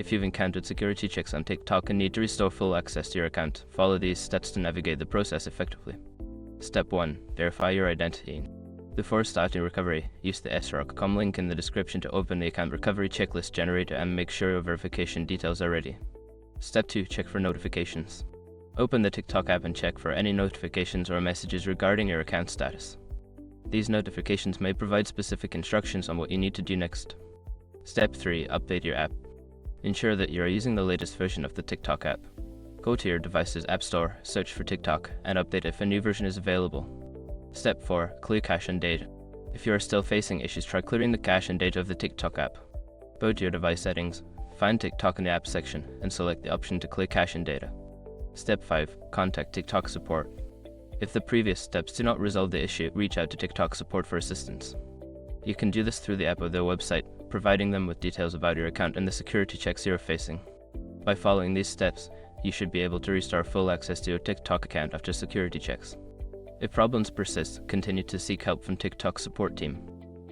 If you've encountered security checks on TikTok and need to restore full access to your account, follow these steps to navigate the process effectively. Step 1. Verify your identity. Before starting recovery, use the sroc.com link in the description to open the account recovery checklist generator and make sure your verification details are ready. Step 2. Check for notifications. Open the TikTok app and check for any notifications or messages regarding your account status. These notifications may provide specific instructions on what you need to do next. Step 3. Update your app. Ensure that you are using the latest version of the TikTok app. Go to your device's app store, search for TikTok, and update if a new version is available. Step 4. Clear cache and data. If you are still facing issues, try clearing the cache and data of the TikTok app. Go to your device settings, find TikTok in the app section, and select the option to clear cache and data. Step 5. Contact TikTok support. If the previous steps do not resolve the issue, reach out to TikTok support for assistance. You can do this through the app or their website, providing them with details about your account and the security checks you're facing. By following these steps, you should be able to restore full access to your TikTok account after security checks. If problems persist, continue to seek help from TikTok support team.